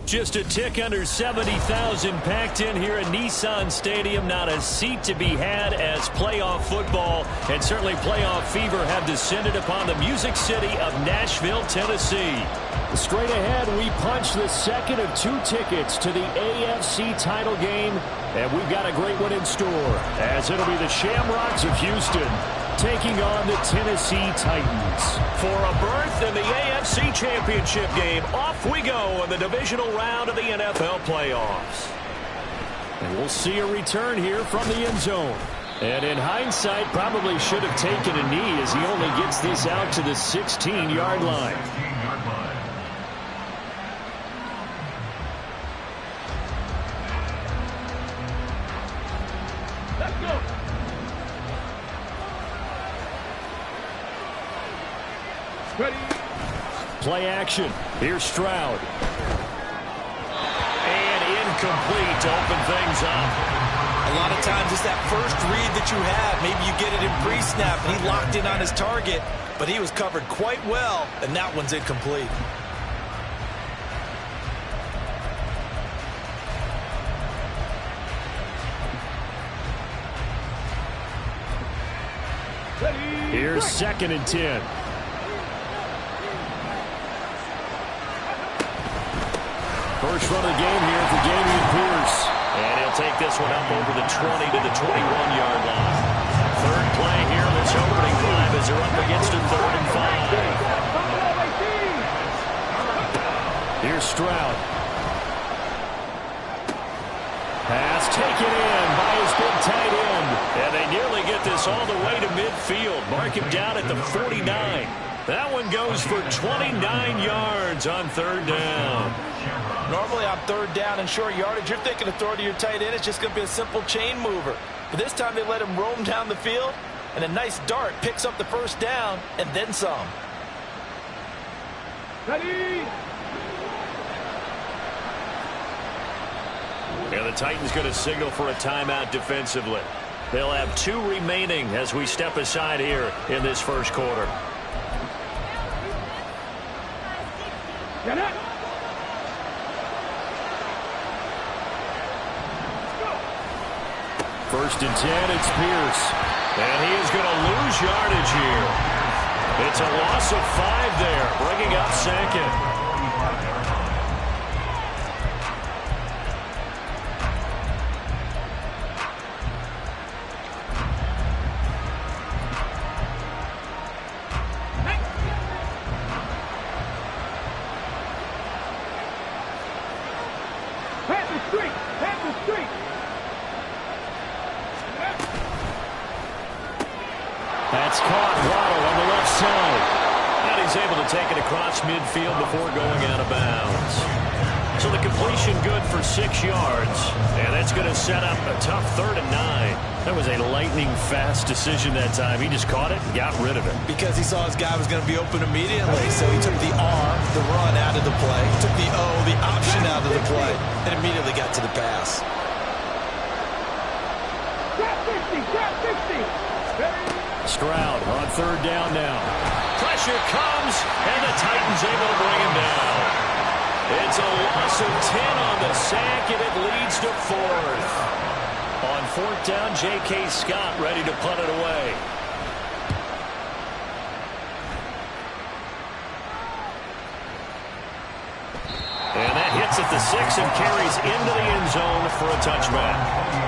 Just a tick under 70,000 packed in here at Nissan Stadium. Not a seat to be had as playoff football and certainly playoff fever have descended upon the Music City of Nashville, Tennessee. Straight ahead, we punch the second of 2 tickets to the AFC title game, and we've got a great one in store, as it'll be the Shamrocks of Houston taking on the Tennessee Titans. For a berth in the AFC Championship game, off we go in the divisional round of the NFL playoffs. And we'll see a return here from the end zone. And in hindsight, probably should have taken a knee as he only gets this out to the 16-yard line. Ready. Play action. Here's Stroud. And incomplete to open things up. A lot of times it's that first read that you have. Maybe you get it in pre-snap and he locked in on his target, but he was covered quite well, and that one's incomplete. Here's 2nd and 10. First run of the game here for Dameon Pierce. And he'll take this one up over the 20 to the 21-yard line. Third play here in this opening drive as they're up against a 3rd and 5. Here's Stroud. Pass taken in by his big tight end. And they nearly get this all the way to midfield. Mark him down at the 49. That one goes for 29 yards on 3rd down. Normally on 3rd down and short yardage, you're thinking of throwing to your tight end. It's just going to be a simple chain mover. But this time they let him roam down the field, and a nice dart picks up the 1st down and then some. Ready. And the Titans going to signal for a timeout defensively. They'll have 2 remaining as we step aside here in this first quarter. Get it. First and 10, it's Pierce. And he is going to lose yardage here. It's a loss of 5 there, bringing up 2nd. That's caught. Waddle on the left side. And he's able to take it across midfield before going out of bounds. So the completion good for 6 yards. And that's going to set up a tough 3rd and 9. That was a lightning-fast decision that time. He just caught it and got rid of it. Because he saw his guy was going to be open immediately. So he took the R, the run, out of the play. He took the O, the option out of the play, and immediately got to the pass. Got 50. Got 50. Stroud on 3rd down now. Pressure comes, and the Titans able to bring him down. It's a loss of 10 on the sack, and it leads to 4th. On 4th down, J.K. Scott ready to punt it away. And that hits at the 6 and carries into the end zone for a touchback.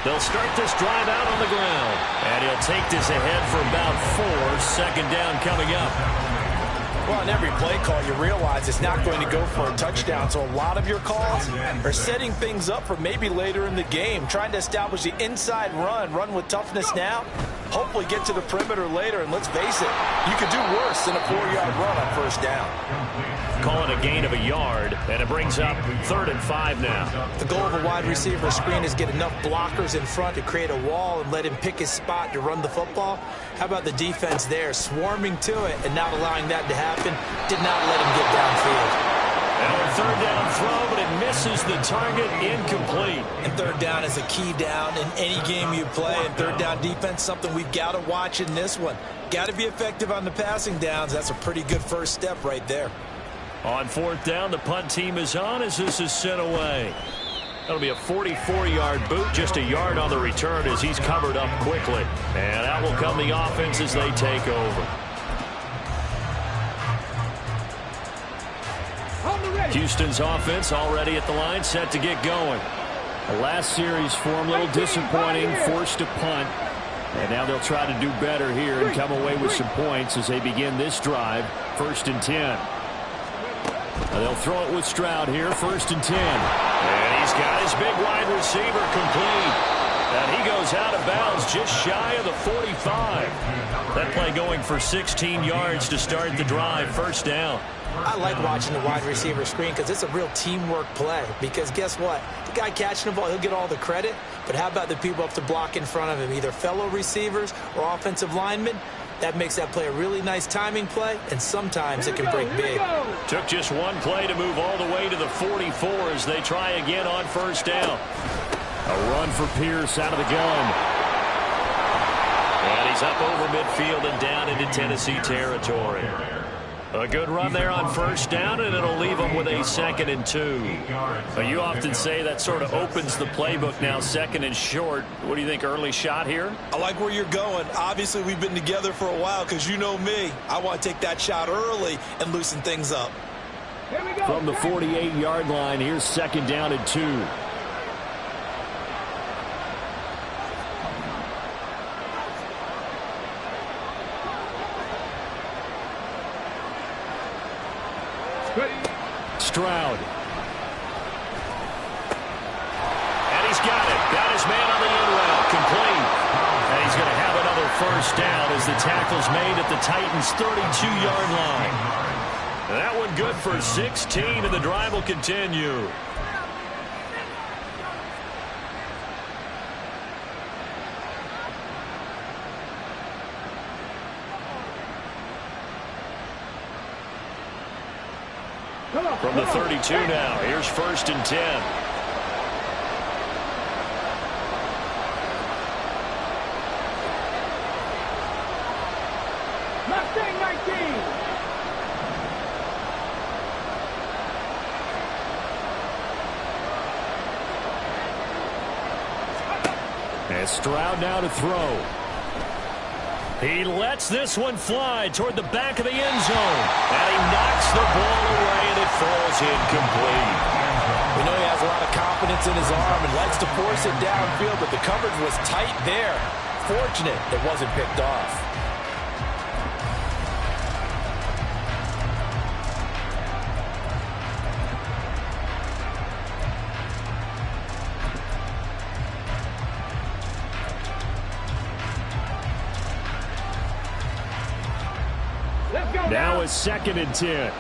They'll start this drive out on the ground. And he'll take this ahead for about 4. 2nd down coming up. Well, on every play call, you realize it's not going to go for a touchdown. So a lot of your calls are setting things up for maybe later in the game, trying to establish the inside run with toughness now, Hopefully get to the perimeter later, and let's face it, you could do worse than a 4-yard run on first down. Call it a gain of a yard, and it brings up 3rd and 5 now. The goal of a wide receiver screen is get enough blockers in front to create a wall and let him pick his spot to run the football. How about the defense there, swarming to it and not allowing that to happen? Did not let him get downfield. And a 3rd down throw, but it misses the target, incomplete. And 3rd down is a key down in any game you play. And 3rd down defense, something we've got to watch in this one. Got to be effective on the passing downs. That's a pretty good first step right there. On 4th down, the punt team is on as this is sent away. That'll be a 44-yard boot, just a yard on the return as he's covered up quickly. And out will come the offense as they take over. Houston's offense already at the line, set to get going. The last series for him, a little disappointing, forced to punt. And now they'll try to do better here and come away with some points as they begin this drive. 1st and 10. And they'll throw it with Stroud here, 1st and 10. And he's got his big wide receiver complete. And he goes out of bounds just shy of the 45. That play going for 16 yards to start the drive, 1st down. I like watching the wide receiver screen because it's a real teamwork play. Because guess what? The guy catching the ball, he'll get all the credit. But how about the people up to block in front of him, either fellow receivers or offensive linemen? That makes that play a really nice timing play, and sometimes it can break big. Took just one play to move all the way to the 44 as they try again on 1st down. A run for Pierce out of the gun. And he's up over midfield and down into Tennessee territory. A good run there on 1st down, and it'll leave them with a 2nd and 2. You often say that sort of opens the playbook now, 2nd and short. What do you think, early shot here? I like where you're going. Obviously, we've been together for a while because you know me. I want to take that shot early and loosen things up. From the 48-yard line, here's 2nd down and 2. Stroud. And he's got it. Got his man on the end route. Complete. And he's going to have another 1st down as the tackle's made at the Titans' 32-yard line. That one good for 16, and the drive will continue. From the 32 now, here's 1st and 10. Mustang 19. And Stroud now to throw. He lets this one fly toward the back of the end zone. And he knocks the ball away, and it falls incomplete. We know he has a lot of confidence in his arm and likes to force it downfield, but the coverage was tight there. Fortunate it wasn't picked off. Now it's 2nd and 10.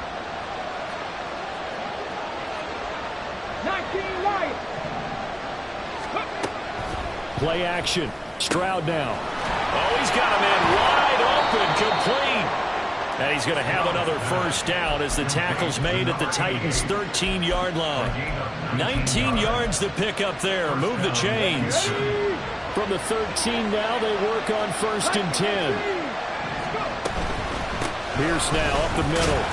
19 right. Play action. Stroud now. Oh, he's got a man wide open, complete. And he's going to have another 1st down as the tackle's made at the Titans' 13-yard line. 19 yards to pick up there. Move the chains. From the 13 now, they work on 1st and 10. Pierce now up the middle.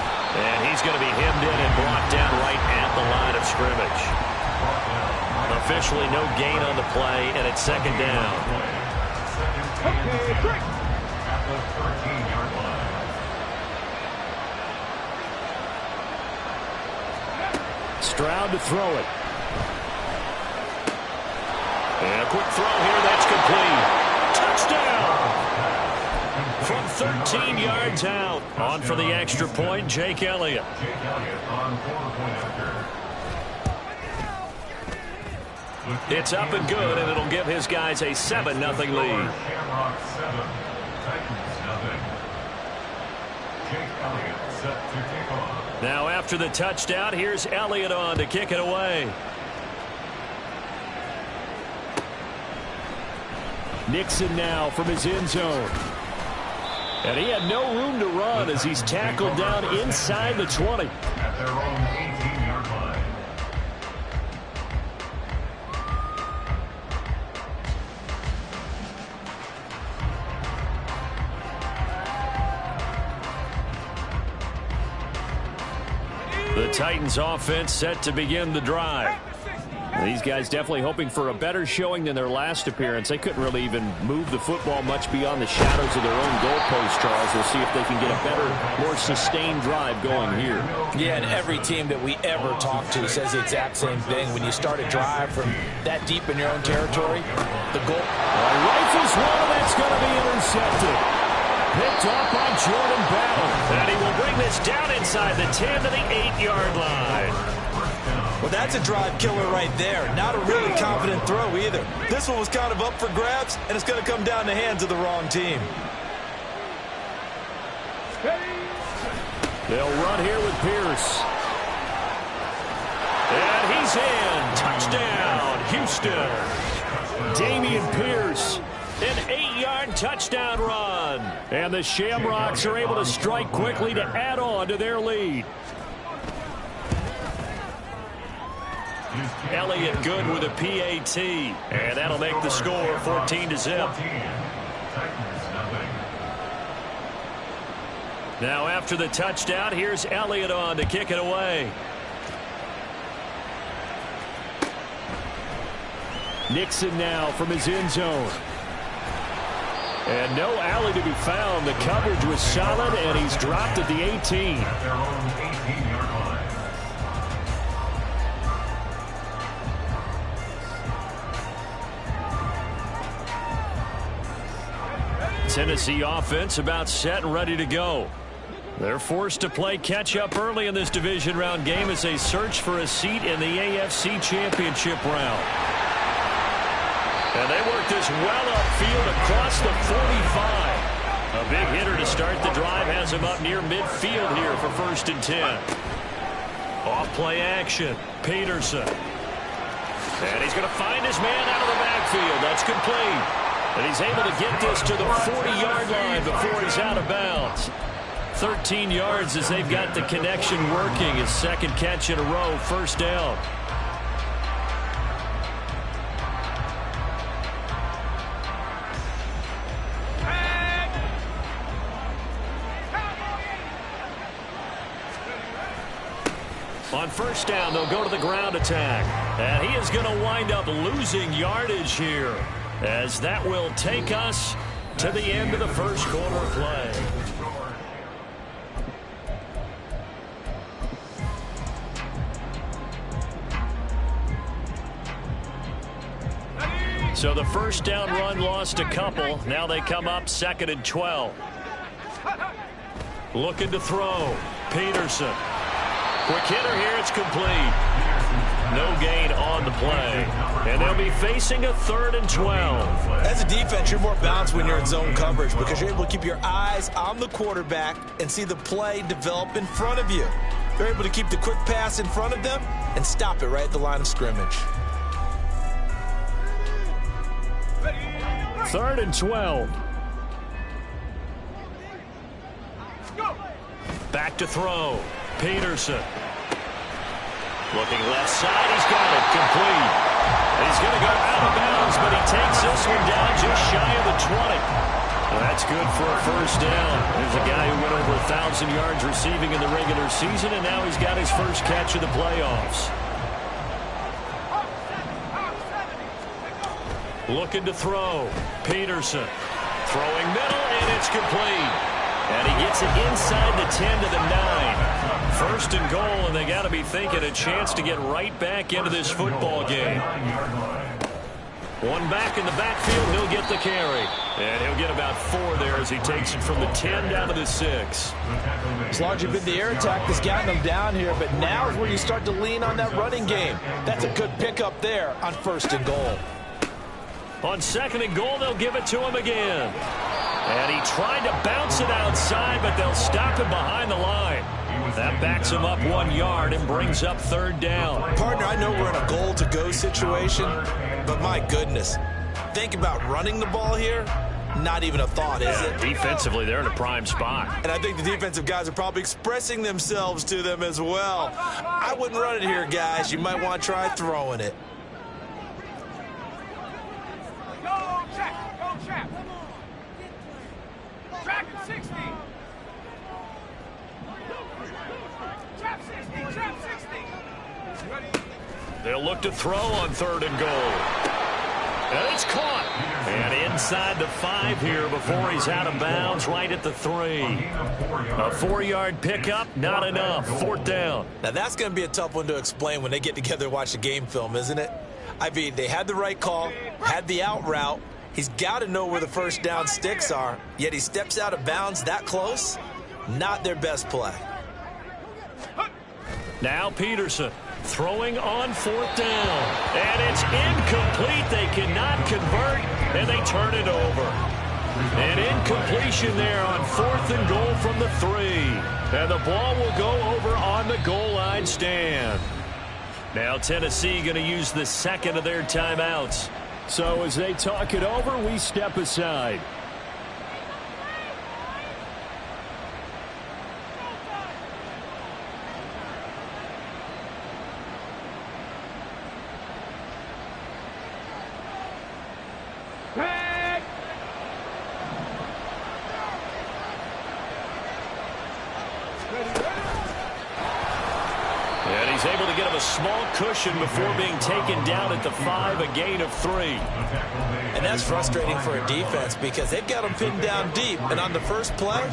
And he's going to be hemmed in and brought down right at the line of scrimmage. Officially no gain on the play, and it's 2nd down. Stroud to throw it. And a quick throw here, that's complete. Touchdown! From 13 yards out. On for the extra point, Jake Elliott. It's up and good, and it'll give his guys a 7-0 lead. Now after the touchdown, here's Elliott on to kick it away. Nixon now from his end zone. And he had no room to run as he's tackled down inside the 20. At their own 18-yard line. The Titans offense set to begin the drive. These guys definitely hoping for a better showing than their last appearance. They couldn't really even move the football much beyond the shadows of their own goalpost, Charles. We'll see if they can get a better, more sustained drive going here. Yeah, and every team that we ever talk to says the exact same thing. When you start a drive from that deep in your own territory, the goal... Rifles one, and that's going to be intercepted. Picked up by Jordan Battle. And he will bring this down inside the 10 to the 8-yard line. Well, that's a drive killer right there. Not a really confident throw either. This one was kind of up for grabs, and it's going to come down the hands of the wrong team. They'll run here with Pierce. And he's in. Touchdown, Houston. Dameon Pierce. An 8-yard touchdown run. And the Shamrocks are able to strike quickly to add on to their lead. Elliott good with a PAT. And that'll make the score 14-0. Now after the touchdown, here's Elliott on to kick it away. Nixon now from his end zone. And no alley to be found. The coverage was solid, and he's dropped at the 18. At their own 18-yard line. Tennessee offense about set and ready to go. They're forced to play catch-up early in this division round game as they search for a seat in the AFC Championship round. And they work this well upfield across the 45. A big hitter to start the drive has him up near midfield here for 1st and 10. Off-play action. Peterson. And he's going to find his man out of the backfield. That's complete. And he's able to get this to the 40-yard line before he's out of bounds. 13 yards as they've got the connection working. His second catch in a row, 1st down. On 1st down, they'll go to the ground attack. And he is going to wind up losing yardage here, as that will take us to the end of the first quarter play. So the 1st down run lost a couple. Now they come up 2nd and 12. Looking to throw. Peterson. Quick hitter here. It's complete. No gain on the play. And they'll be facing a 3rd and 12. As a defense, you're more balanced when you're in zone coverage because you're able to keep your eyes on the quarterback and see the play develop in front of you. You're able to keep the quick pass in front of them and stop it right at the line of scrimmage. 3rd and 12. Back to throw. Peterson. Looking left side. He's got it. Complete. He's going to go out of bounds, but he takes this one down just shy of the 20. Well, that's good for a 1st down. There's a guy who went over 1,000 yards receiving in the regular season, and now he's got his first catch of the playoffs. Looking to throw. Peterson. Throwing middle, and it's complete. And he gets it inside the 10 to the 9. 1st and goal, and they got to be thinking a chance to get right back into this football game. One back in the backfield, he'll get the carry. And he'll get about 4 there as he takes it from the 10 down to the 6. It's largely been the air attack that's gotten them down here, but now is where you start to lean on that running game. That's a good pickup there on 1st and goal. On 2nd and goal, they'll give it to him again. And he tried to bounce it outside, but they'll stop him behind the line. That backs him up 1 yard and brings up 3rd down. Partner, I know we're in a goal-to-go situation, but my goodness. Think about running the ball here. Not even a thought, is it? Defensively, they're in a prime spot. And I think the defensive guys are probably expressing themselves to them as well. I wouldn't run it here, guys. You might want to try throwing it. Go, check. Go, check. Track at 60. Trap 60. Trap 60. Ready? They'll look to throw on 3rd and goal. And it's caught. And inside the 5 here before he's out of bounds, right at the 3. A 4-yard pickup, not enough. 4th down. Now, that's going to be a tough one to explain when they get together and watch the game film, isn't it? I mean, they had the right call, had the out route. He's got to know where the 1st down sticks are, yet he steps out of bounds that close. Not their best play. Now Peterson throwing on 4th down. And it's incomplete. They cannot convert, and they turn it over. An incompletion there on 4th and goal from the 3. And the ball will go over on the goal line stand. Now Tennessee going to use the 2nd of their timeouts. So as they talk it over, we step aside. Tag. And he's able to get him a small cushion before being taken down at the 5, a gain of 3. And that's frustrating for a defense because they've got them pinned down deep. And on the first play,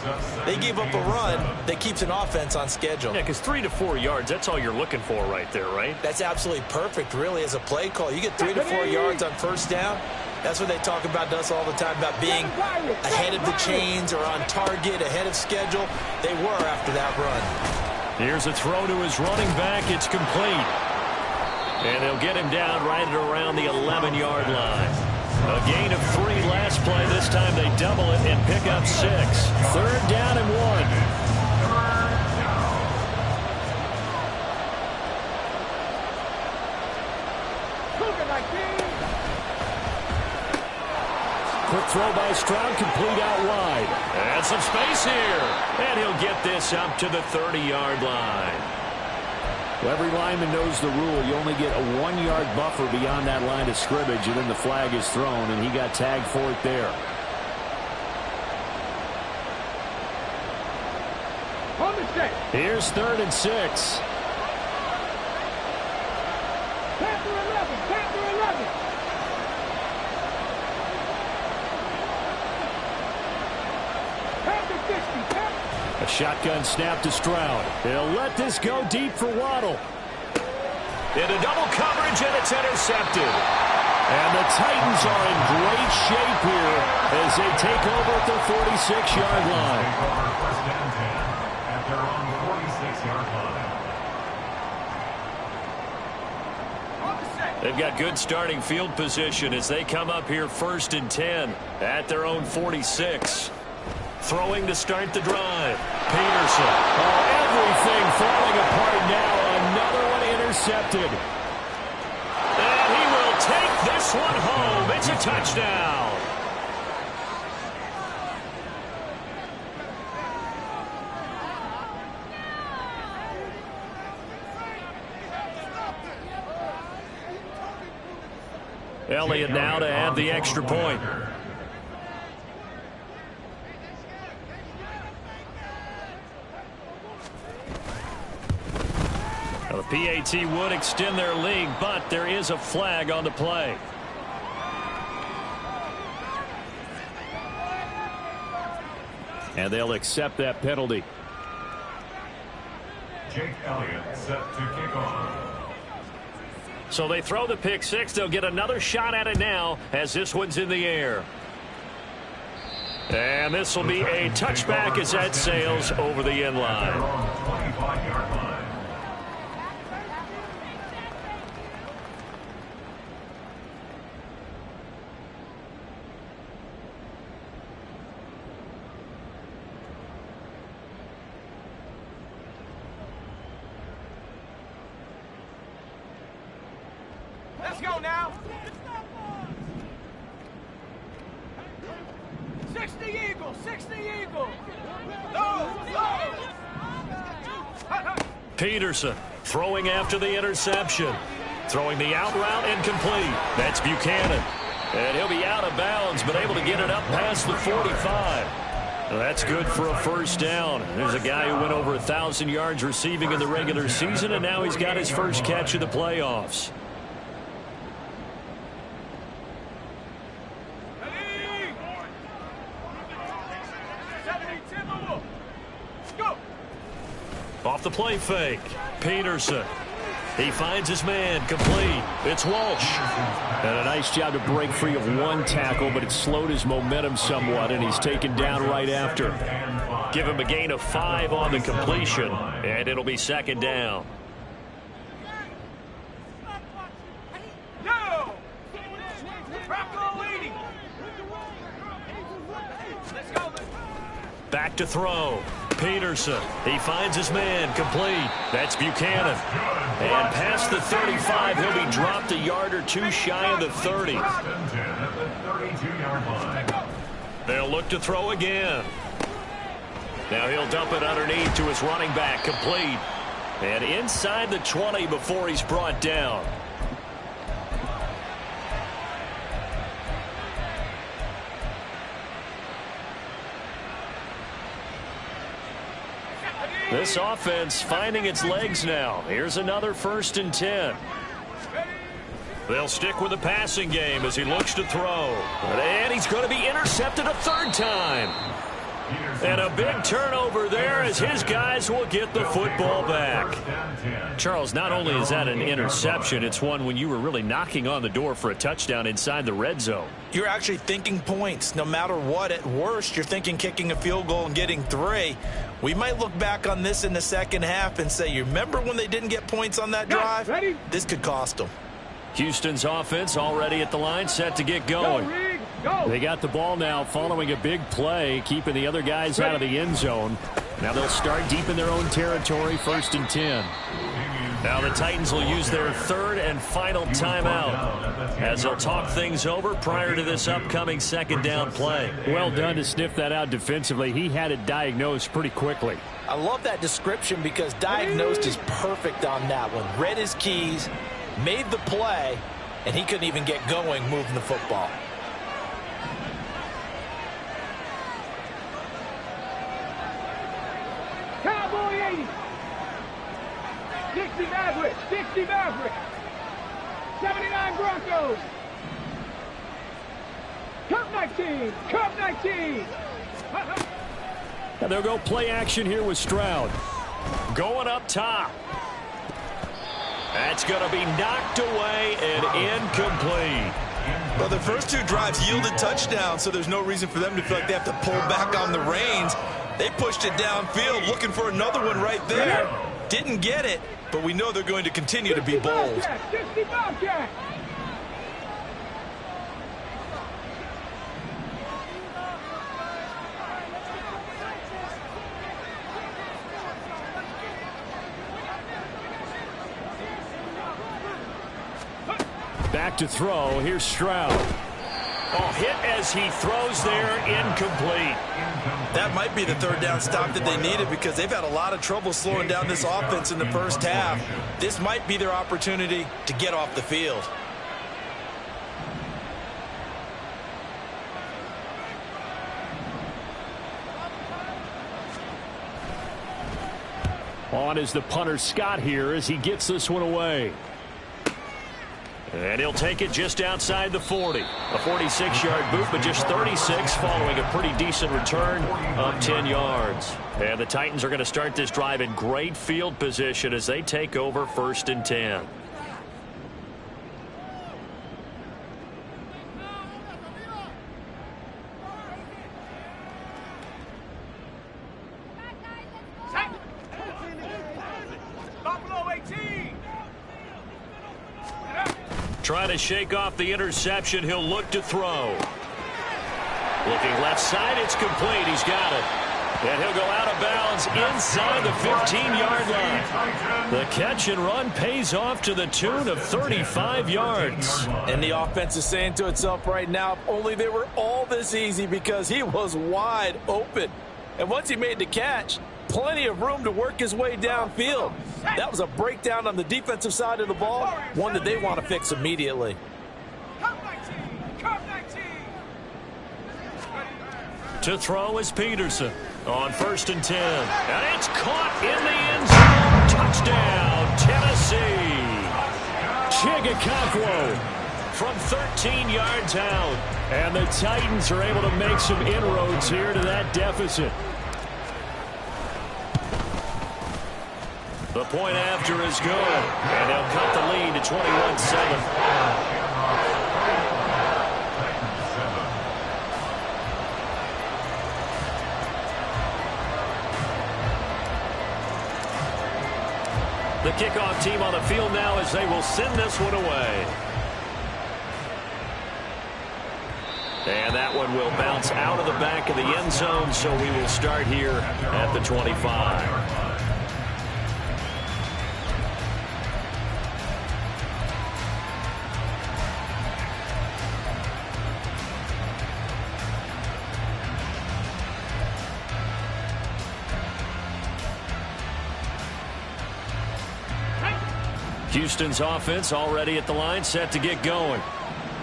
they give up a run that keeps an offense on schedule. Yeah, because 3 to 4 yards, that's all you're looking for right there, right? That's absolutely perfect, really, as a play call. You get 3 to 4 yards on 1st down. That's what they talk about to us all the time, about being ahead of the chains or on target, ahead of schedule. They were after that run. Here's a throw to his running back. It's complete. And they'll get him down right at around the 11-yard line. A gain of 3 last play. This time they double it and pick up 6. 3rd down and 1. Quick throw by Stroud, complete out wide. And some space here. And he'll get this up to the 30-yard line. Well, every lineman knows the rule. You only get a 1-yard buffer beyond that line of scrimmage, and then the flag is thrown, and he got tagged for it there. On the set. Here's 3rd and 6. Panther 11. Panther 11. Panther 60. A shotgun snap to Stroud. He'll let this go deep for Waddle. Into double coverage, and it's intercepted. And the Titans are in great shape here as they take over at the 46-yard line. First down 10 at their own 46-yard line. They've got good starting field position as they come up here 1st and 10 at their own 46. Throwing to start the drive. Peterson. Oh, everything falling apart now. Another one intercepted. And he will take this one home. It's a touchdown. Elliott now to add the extra point. Now, the PAT would extend their lead, but there is a flag on the play. And they'll accept that penalty. Jake Elliott set to kick off. So they throw the pick six. They'll get another shot at it now as this one's in the air. And this will be a touchback as that sails over the end line. Let's go now. 60 Eagles, 60 Eagles. Peterson throwing after the interception. Throwing the out route incomplete. That's Buchanan. And he'll be out of bounds, but able to get it up past the 45. Well, that's good for a first down. There's a guy who went over 1,000 yards receiving in the regular season, and now he's got his first catch of the playoffs. Off the play fake. Peterson. He finds his man. Complete. It's Walsh. And a nice job to break free of one tackle, but it slowed his momentum somewhat, and he's taken down right after. Give him a gain of 5 on the completion, and it'll be second down. Back to throw. Peterson. He finds his man. Complete. That's Buchanan. And past the 35, he'll be dropped a yard or two shy of the 30. They'll look to throw again. Now he'll dump it underneath to his running back. Complete. And inside the 20 before he's brought down. This offense finding its legs now. Here's another 1st and 10. They'll stick with the passing game as he looks to throw. And he's going to be intercepted a 3rd time. And a big turnover there as his guys will get the football back. Charles, not only is that an interception, it's one when you were really knocking on the door for a touchdown inside the red zone. You're actually thinking points. No matter what, at worst, you're thinking kicking a field goal and getting 3. We might look back on this in the second half and say, you remember when they didn't get points on that drive? Ready? This could cost them. Houston's offense already at the line, set to get going. Go. They got the ball now following a big play, keeping the other guys out of the end zone. Now they'll start deep in their own territory, 1st and 10. Now the Titans will use their 3rd and final timeout as they'll talk things over prior to this upcoming 2nd down play. Well done to sniff that out defensively. He had it diagnosed pretty quickly. I love that description because diagnosed is perfect on that one. Read his keys, made the play, and he couldn't even get going moving the football. Cowboy 80. 60 Maverick. 60 Maverick. 79 Broncos. Cup 19. Cup 19. Now they'll go play action here with Stroud. Going up top. That's going to be knocked away and incomplete. Well, the first 2 drives yielded touchdowns, so there's no reason for them to feel like they have to pull back on the reins. They pushed it downfield, looking for another one right there. Didn't get it, but we know they're going to continue to be bold. 60 Bobcat. Back to throw. Here's Stroud. Oh, hit as he throws there, incomplete. That might be the 3rd down stop that they needed because they've had a lot of trouble slowing down this offense in the first half. This might be their opportunity to get off the field. On is the punter Scott here as he gets this one away. And he'll take it just outside the 40. A 46-yard boot, but just 36 following a pretty decent return of 10 yards. And the Titans are going to start this drive in great field position as they take over 1st and 10. Trying to shake off the interception. He'll look to throw. Looking left side. It's complete. He's got it. And he'll go out of bounds inside the 15-yard line. The catch and run pays off to the tune of 35 yards. And the offense is saying to itself right now, if only they were all this easy, because he was wide open. And once he made the catch, plenty of room to work his way downfield. That was a breakdown on the defensive side of the ball, one that they want to fix immediately. To throw is Peterson on 1st and 10. And it's caught in the end zone. Touchdown, Tennessee. Chigakakwo from 13 yards out. And the Titans are able to make some inroads here to that deficit. The point after is good. And they'll cut the lead to 21-7. The kickoff team on the field now as they will send this one away. And that one will bounce out of the back of the end zone, so we will start here at the 25. Houston's offense already at the line, set to get going.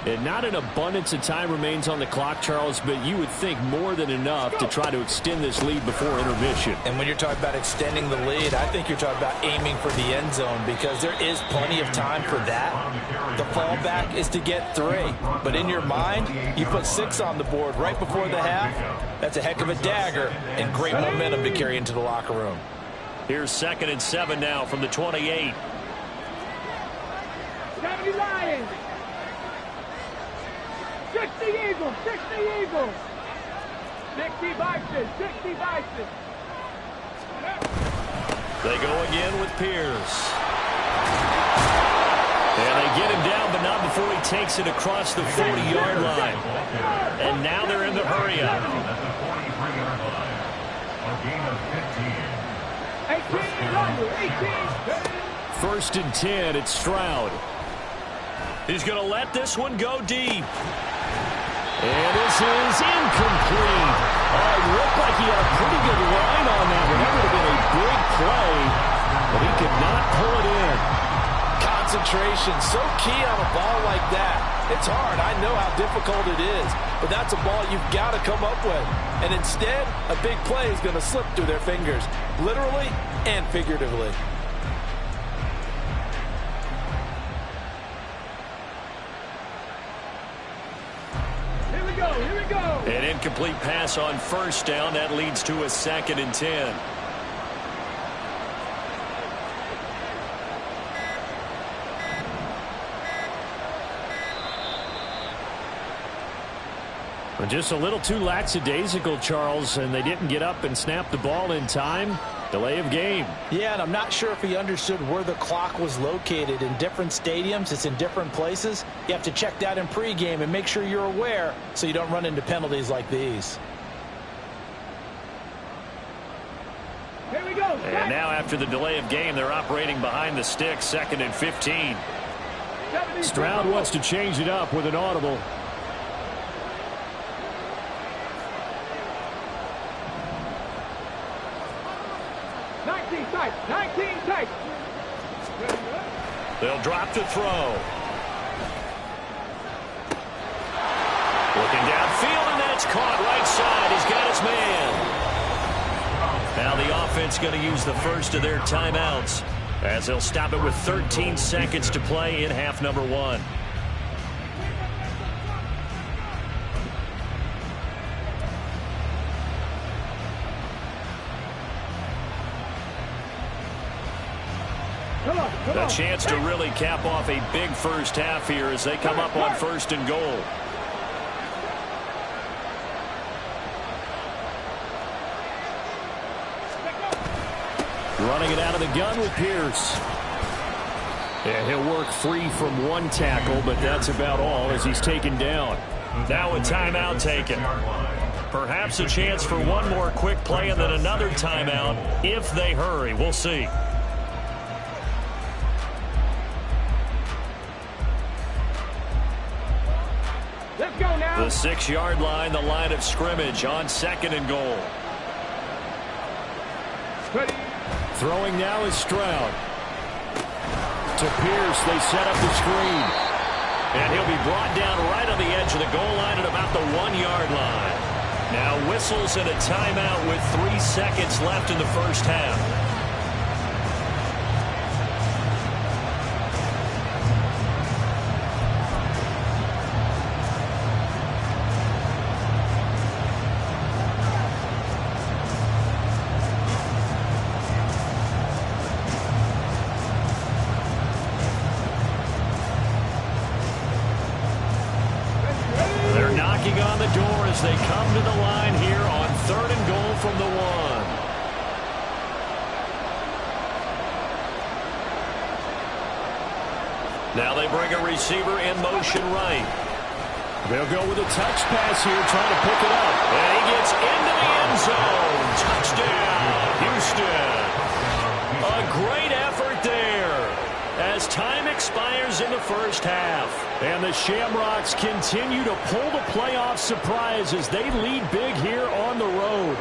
And not an abundance of time remains on the clock, Charles, but you would think more than enough to try to extend this lead before intermission. And when you're talking about extending the lead, I think you're talking about aiming for the end zone, because there is plenty of time for that. The fallback is to get 3. But in your mind, you put 6 on the board right before the half. That's a heck of a dagger and great momentum to carry into the locker room. Here's 2nd and 7 now from the 28. 70 Lions. 60 Eagles. 60 Eagles. 60 Bison. 60 Bison. They go again with Pierce. And they get him down, but not before he takes it across the 40-yard line. And now they're in the hurry-up. A gain of 15. 18. 1st and 10, it's Stroud. He's going to let this one go deep. And this is incomplete. It looked like he had a pretty good line on that one. That would have been a big play, but he could not pull it in. Concentration, so key on a ball like that. It's hard. I know how difficult it is, but that's a ball you've got to come up with. And instead, a big play is going to slip through their fingers, literally and figuratively. Here we go. An incomplete pass on 1st down. That leads to a 2nd and 10. Just a little too lackadaisical, Charles, and they didn't get up and snap the ball in time. Delay of game. Yeah, and I'm not sure if he understood where the clock was located. In different stadiums, it's in different places. You have to check that in pregame and make sure you're aware so you don't run into penalties like these. Here we go. And now after the delay of game, they're operating behind the sticks, 2nd and 15. Stroud wants to change it up with an audible. They'll drop to throw. Looking downfield, and that's caught right side. He's got his man. Now the offense going to use the first of their timeouts as they'll stop it with 13 seconds to play in half number 1. A chance to really cap off a big first half here as they come up on 1st and goal. Running it out of the gun with Pierce. And he'll work free from one tackle, but that's about all as he's taken down. Now a timeout taken. Perhaps a chance for one more quick play and then another timeout if they hurry. We'll see. Let's go now. The 6-yard line, the line of scrimmage on 2nd and goal. Ready. Throwing now is Stroud. To Pierce, they set up the screen. And he'll be brought down right on the edge of the goal line at about the 1-yard line. Now whistles and a timeout with 3 seconds left in the first half. On the door as they come to the line here on 3rd and goal from the 1. Now they bring a receiver in motion right. They'll go with a touch pass here, trying to pick it up. And he gets into the end zone. Touchdown, Houston. A great effort there as time expires in the first half. And the Shamrocks continue to pull the playoff surprise as they lead big here on the road.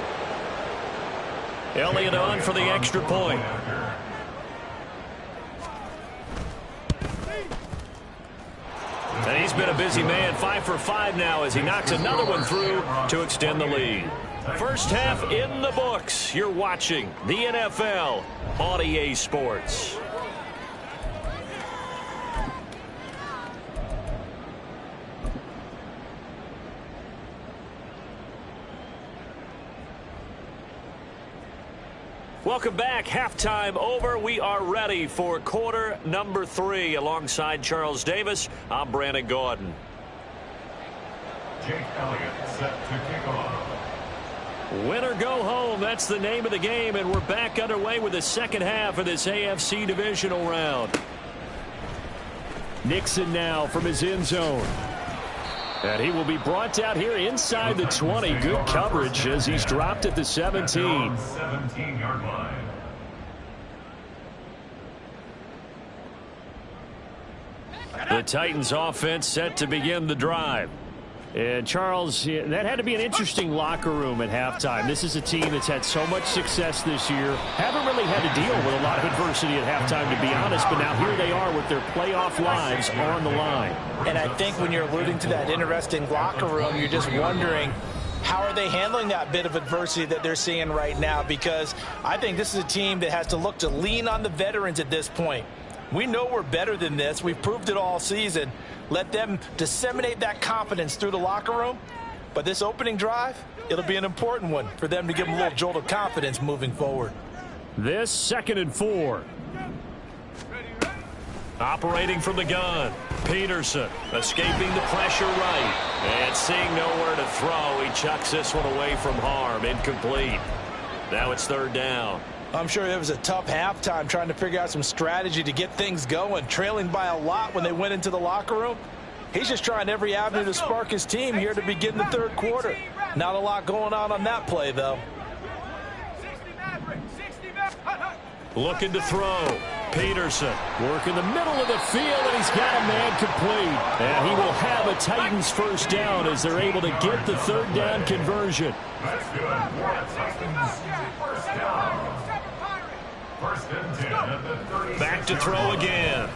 Elliott on for the extra point. And he's been a busy man, 5 for 5 now as he knocks another one through to extend the lead. First half in the books. You're watching the NFL on EA Sports. Welcome back. Halftime over. We are ready for quarter number 3. Alongside Charles Davis, I'm Brandon Gordon. Jake Elliott set to kick off. Win or go home. That's the name of the game, and we're back underway with the second half of this AFC divisional round. Nixon now from his end zone. And he will be brought down here inside the 20. Good coverage as he's dropped at the 17. 17-yard line. The Titans offense set to begin the drive. And Charles, that had to be an interesting locker room at halftime. This is a team that's had so much success this year. Haven't really had to deal with a lot of adversity at halftime, to be honest. But now here they are with their playoff lives on the line. And I think when you're alluding to that interesting locker room, you're just wondering, how are they handling that bit of adversity that they're seeing right now? Because I think this is a team that has to look to lean on the veterans at this point. We know we're better than this. We've proved it all season. Let them disseminate that confidence through the locker room. But this opening drive, it'll be an important one for them to give them a little jolt of confidence moving forward. This 2nd and 4. Operating from the gun, Peterson escaping the pressure right. And seeing nowhere to throw, he chucks this one away from harm. Incomplete. Now it's 3rd down. I'm sure it was a tough halftime trying to figure out some strategy to get things going, trailing by a lot when they went into the locker room. He's just trying every avenue to spark his team here to begin the 3rd quarter. Not a lot going on that play, though. Looking to throw. Peterson. Work in the middle of the field, and he's got a man complete. And he will have a Titans first down as they're able to get the 3rd down conversion. That's good for Titans. First down. First and 10 at the 36. Back to throw again.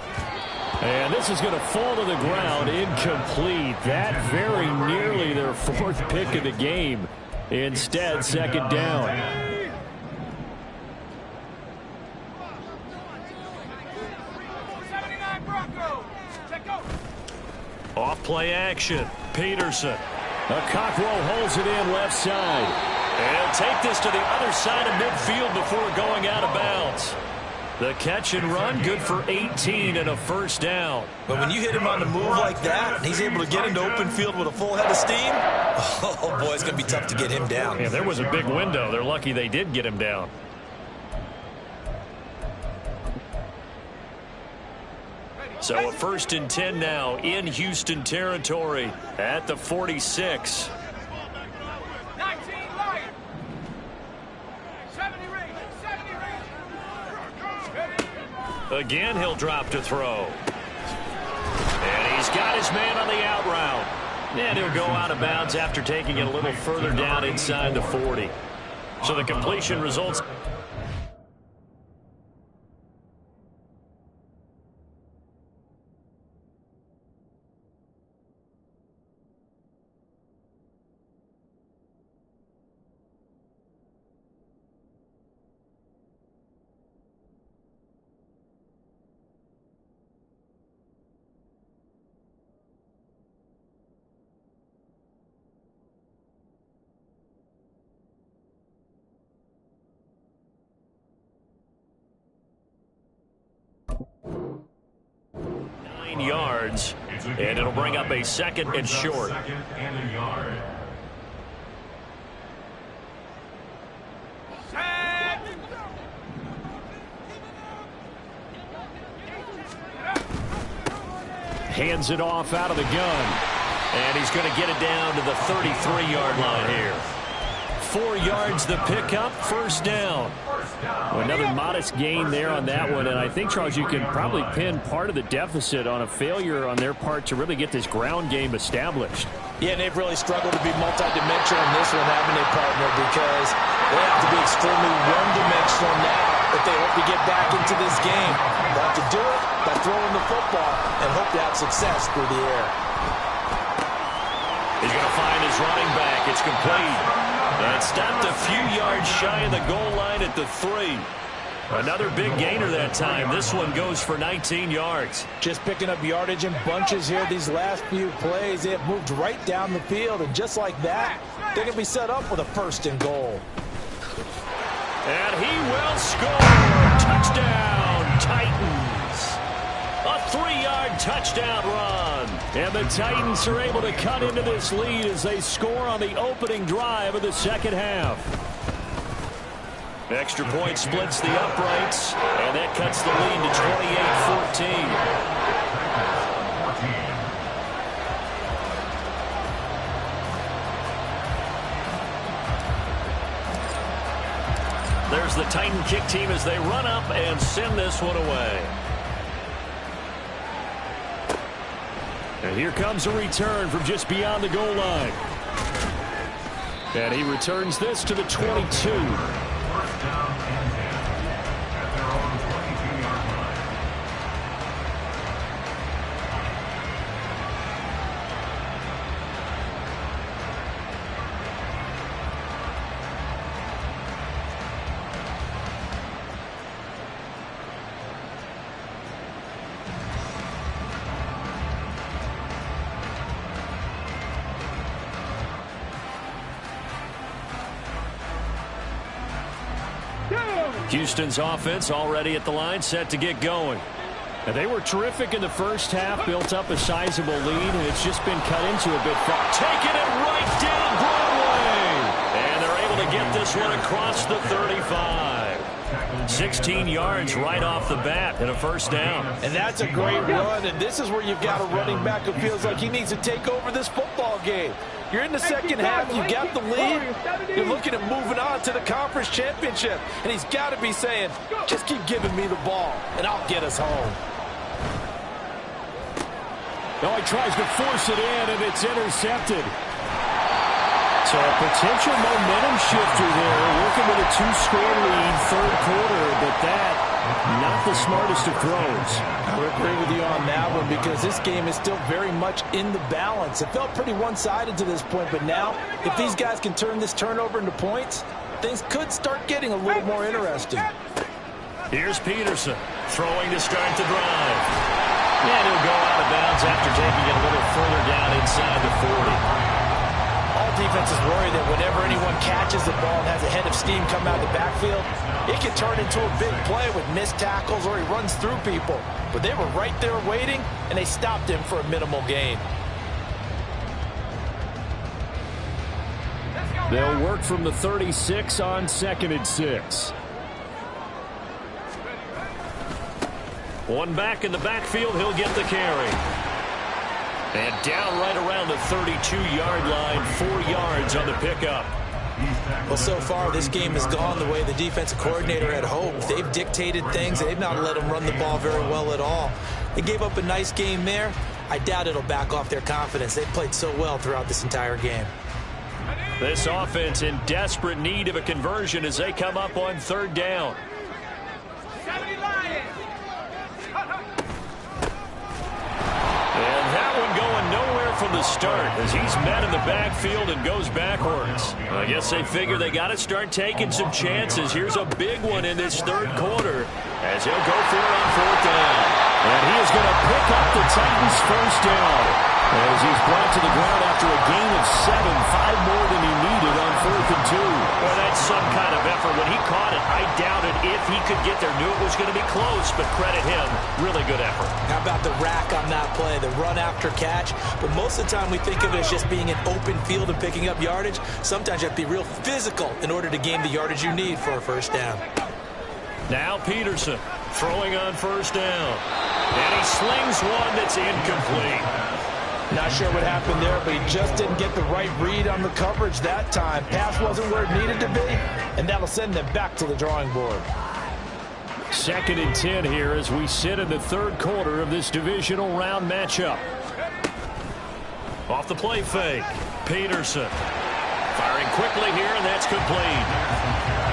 And this is going to fall to the ground, incomplete. That very nearly their 4th pick of the game. Instead, 2nd down. Off play action. Peterson. A Cockrell holds it in left side. And he'll take this to the other side of midfield before going out of bounds. The catch and run, good for 18 and a first down. But when you hit him on the move like that, and he's able to get into open field with a full head of steam, oh boy, it's going to be tough to get him down. Yeah, there was a big window. They're lucky they did get him down. So a 1st and 10 now in Houston territory at the 46. 19 light. 70 range. Again, he'll drop to throw. And he's got his man on the out route. And he'll go out of bounds after taking it a little further down inside the 40. So the completion results. Yards, and it'll bring up a 2nd and short. 2nd and a yard. Hands it off out of the gun. And he's going to get it down to the 33-yard line here. 4 yards the pickup, 1st down. Another modest gain there on that one, and I think, Charles, you can probably pin part of the deficit on a failure on their part to really get this ground game established. Yeah, and they've really struggled to be multidimensional in this one, haven't they, partner? Because they have to be extremely one-dimensional now if they hope to get back into this game. They'll have to do it by throwing the football and hope to have success through the air. He's going to find his running back. It's complete. And stopped a few yards shy of the goal line at the 3. Another big gainer that time. This one goes for 19 yards. Just picking up yardage in bunches here these last few plays. They have moved right down the field, and just like that, they're going to be set up with a 1st and goal. And he will score. Touchdown, Titans. A 3-yard touchdown run. And the Titans are able to cut into this lead as they score on the opening drive of the 2nd half. Extra point splits the uprights, and that cuts the lead to 28-14. There's the Titan kick team as they run up and send this one away. And here comes a return from just beyond the goal line. And he returns this to the 22. 1st down and 10 at their own 22-yard line. Houston's offense already at the line, set to get going. And they were terrific in the first half, built up a sizable lead, and it's just been cut into a bit far. Taking it right down Broadway. And they're able to get this one across the 35. 16 yards right off the bat and a 1st down. And that's a great run, and this is where you've got a running back who feels like he needs to take over this football game. You're in the 2nd half, you got the lead, you're looking at moving on to the conference championship, and he's got to be saying, just keep giving me the ball, and I'll get us home. Oh, he tries to force it in, and it's intercepted. So a potential momentum shifter there, working with a 2-score lead, 3rd quarter, but that, not the smartest of throws. I would agree with you on that one because this game is still very much in the balance. It felt pretty one-sided to this point, but now, if these guys can turn this turnover into points, things could start getting a little more interesting. Here's Peterson, throwing to start the drive. And he'll go out of bounds after taking it a little further down inside the 40. All defenses worry that whenever anyone catches the ball and has a head of steam come out of the backfield, it can turn into a big play with missed tackles or he runs through people. But they were right there waiting, and they stopped him for a minimal gain. They'll work from the 36 on 2nd and 6. One back in the backfield. He'll get the carry. And down right around the 32-yard line. 4 yards on the pickup. Well, so far, this game has gone the way the defensive coordinator had hoped. They've dictated things, and they've not let them run the ball very well at all. They gave up a nice game there. I doubt it'll back off their confidence. They've played so well throughout this entire game. This offense in desperate need of a conversion as they come up on 3rd down. 70 Lions. And that one going nowhere from the start as he's met in the backfield and goes backwards. I guess they figure they got to start taking some chances. Here's a big one in this 3rd quarter as he'll go for it on 4th down. And he is going to pick up the Titans' 1st down as he's brought to the ground after a gain of 7, 5 more than he needed on 4th and 2. Well, that's some kind of effort. When he caught it, I doubted if he could get there. Knew it was going to be close, but credit him. Really good effort. How about the rack on that play, the run after catch? But most of the time we think of it as just being an open field and picking up yardage. Sometimes you have to be real physical in order to gain the yardage you need for a 1st down. Now Peterson throwing on 1st down. And he slings one that's incomplete. Not sure what happened there, but he just didn't get the right read on the coverage that time. Pass wasn't where it needed to be, and that'll send them back to the drawing board. 2nd and 10 here as we sit in the 3rd quarter of this divisional round matchup. Off the play fake. Peterson firing quickly here, and that's complete.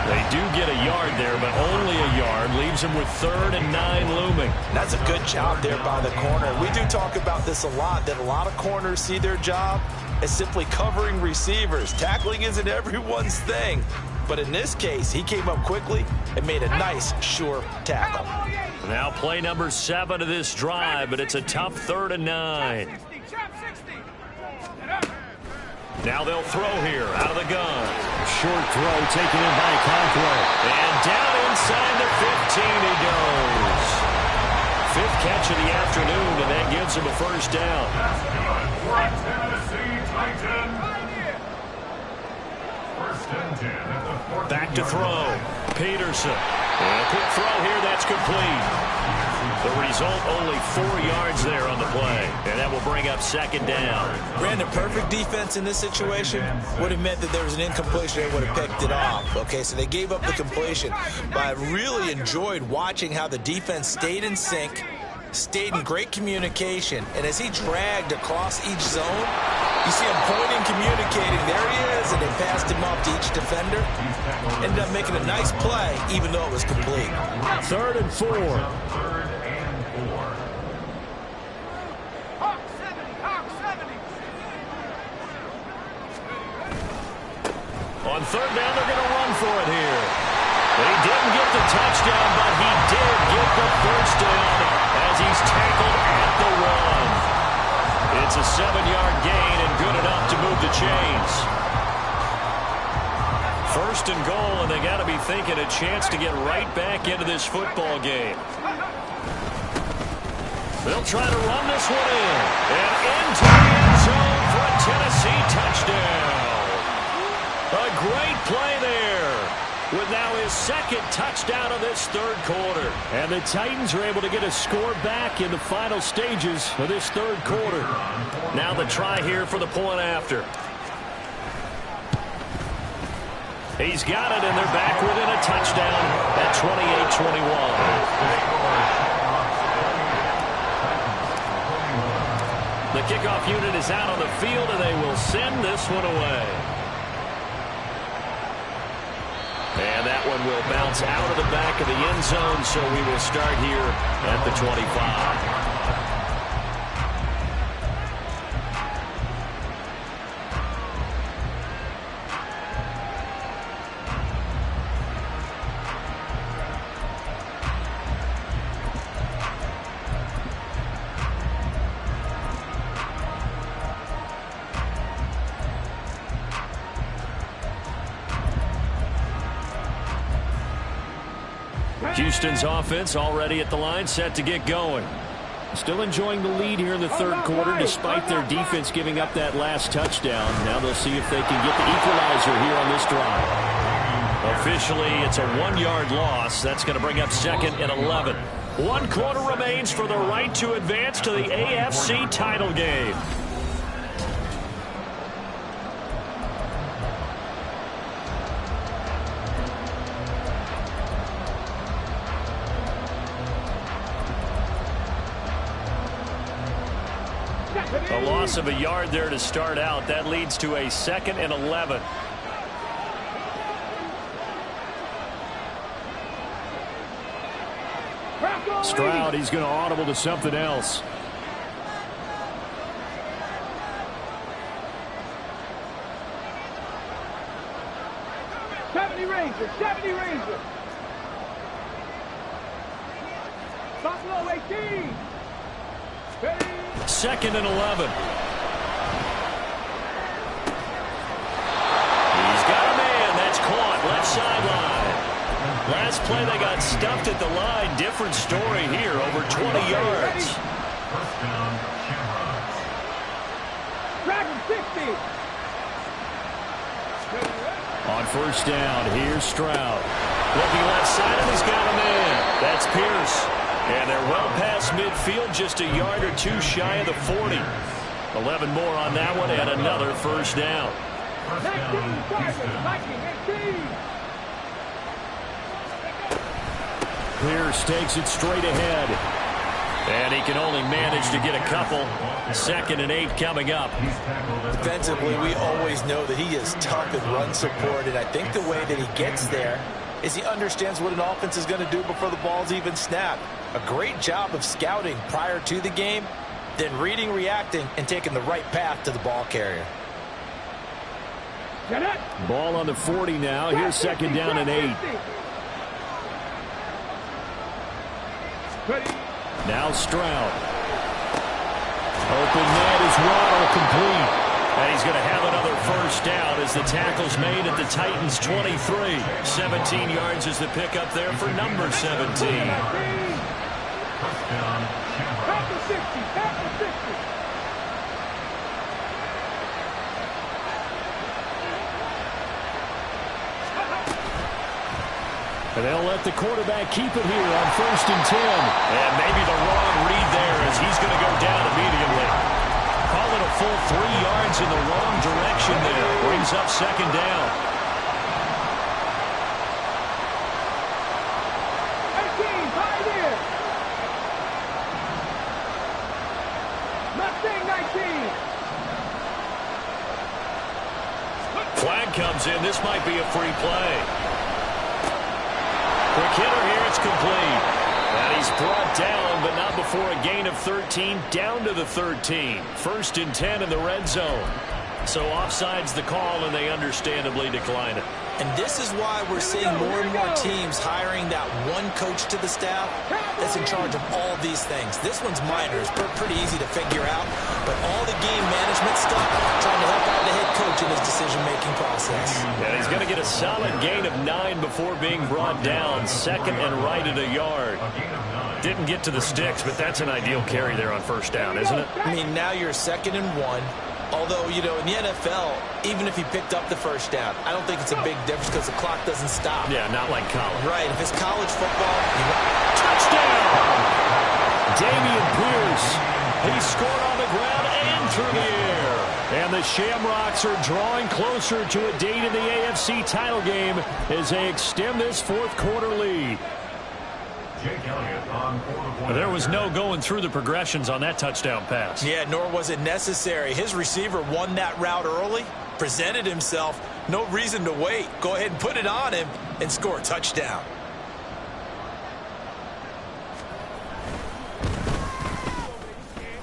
They do get a yard there, but only a yard. Leaves them with 3rd and 9 looming. That's a good job there by the corner. We do talk about this a lot, that a lot of corners see their job as simply covering receivers. Tackling isn't everyone's thing. But in this case, he came up quickly and made a nice, sure tackle. Now play number 7 of this drive, but it's a tough 3rd and 9. Now they'll throw here out of the gun. Short throw taken in by Conklin. And down inside the 15 he goes. 5th catch of the afternoon, and that gives him a 1st down. Back to throw. Peterson. And a quick throw here, that's complete. The result, only 4 yards there on the play. And that will bring up 2nd down. Brandon, perfect defense in this situation would have meant that there was an incompletion. They would have picked it off. Okay, so they gave up the completion. But I really enjoyed watching how the defense stayed in sync, stayed in great communication. And as he dragged across each zone, you see him pointing, communicating. There he is, and they passed him off to each defender. Ended up making a nice play, even though it was complete. 3rd and 4. On 3rd down, they're going to run for it here. He didn't get the touchdown, but he did get the 1st down as he's tackled at the 1. It's a 7-yard gain and good enough to move the chains. 1st and goal, and they got to be thinking a chance to get right back into this football game. They'll try to run this one in. And into the end zone for a Tennessee touchdown. A great play there with now his 2nd touchdown of this 3rd quarter. And the Titans are able to get a score back in the final stages of this 3rd quarter. Now the try here for the point after. He's got it, and they're back within a touchdown at 28-21. The kickoff unit is out on the field, and they will send this one away. And that one will bounce out of the back of the end zone, so we will start here at the 25. Houston's offense already at the line, set to get going. Still enjoying the lead here in the 3rd quarter despite their defense giving up that last touchdown. Now they'll see if they can get the equalizer here on this drive. Officially, it's a 1-yard loss. That's going to bring up 2nd and 11. 1 quarter remains for the right to advance to the AFC title game. A loss of a yard there to start out. That leads to a 2nd and 11. Stroud, he's going to audible to something else. Rangers, 70 Rangers. Buffalo 18. 2nd and 11. He's got a man. That's caught. Left sideline. Last play they got stuffed at the line. Different story here. Over 20 yards. First down, Shamrocks. Dragon 60. On first down, here's Stroud. Looking left side, and he's got a man. That's Pierce. And they're well past midfield, just a yard or two shy of the 40. 11 more on that one, and another first down. First down, Houston. Pierce takes it straight ahead. And he can only manage to get a couple. 2nd and 8 coming up. Defensively, we always know that he is tough in run support, and I think the way that he gets there is he understands what an offense is going to do before the ball's even snapped. A great job of scouting prior to the game, then reading, reacting, and taking the right path to the ball carrier. Ball on the 40 now. Here's 2nd down and 8. Now Stroud. Open net is Waddle, complete. And he's going to have another first down as the tackle's made at the Titans' 23. 17 yards is the pickup there for number 17. First down, Shamrocks. And they'll let the quarterback keep it here on 1st and 10. And maybe the wrong read there as he's going to go down immediately. Call it a full 3 yards in the wrong direction there. Brings up 2nd down. 18, Pioneer. Mustang 19. Flag comes in. This might be a free play. Quick hitter here. It's complete. And he's brought down, but not before a gain of 13, down to the 13. 1st and 10 in the red zone. So offside's the call, and they understandably decline it. And this is why we're seeing more and more teams hiring that one coach to the staff that's in charge of all these things. This one's minor. It's pretty easy to figure out. But all the game management stuff, trying to help out the head coach in his decision-making process. And he's going to get a solid gain of 9 before being brought down. 2nd and right at a yard. Didn't get to the sticks, but that's an ideal carry there on first down, isn't it? I mean, now you're 2nd and 1. Although, you know, in the NFL, even if he picked up the first down, I don't think it's a big difference because the clock doesn't stop. Yeah, not like college. Right. If it's college football, Touchdown! Dameon Pierce. He scored on the ground and through the air. And the Shamrocks are drawing closer to a date in the AFC title game as they extend this 4th quarter lead. There was no going through the progressions on that touchdown pass. Yeah, nor was it necessary. His receiver won that route early, presented himself. No reason to wait. Go ahead and put it on him and score a touchdown.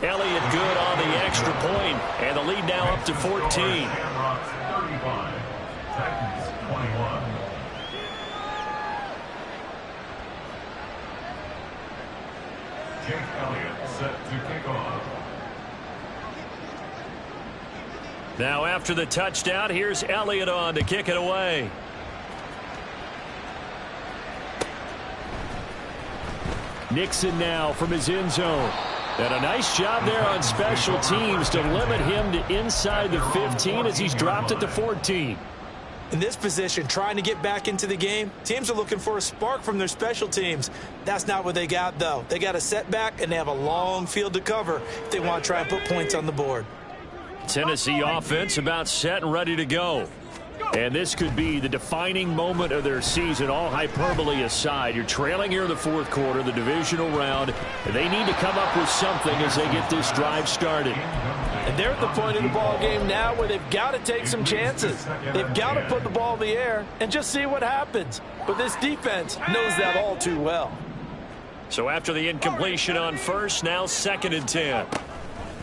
Elliott good on the extra point, and the lead now up to 14. Shamrocks 35, Titans 21. Jake Elliott set to kick off. Now after the touchdown, here's Elliott on to kick it away. Nixon now from his end zone. And a nice job there on special teams to limit him to inside the 15 as he's dropped at the 14. In this position, trying to get back into the game, teams are looking for a spark from their special teams. That's not what they got, though. They got a setback, and they have a long field to cover if they want to try and put points on the board. Tennessee offense about set and ready to go. And this could be the defining moment of their season, all hyperbole aside. You're trailing here in the fourth quarter, the divisional round, and they need to come up with something as they get this drive started. And they're at the point of the ball game now where they've got to take some chances. They've got to put the ball in the air and just see what happens. But this defense knows that all too well. So after the incompletion on first, now 2nd and 10.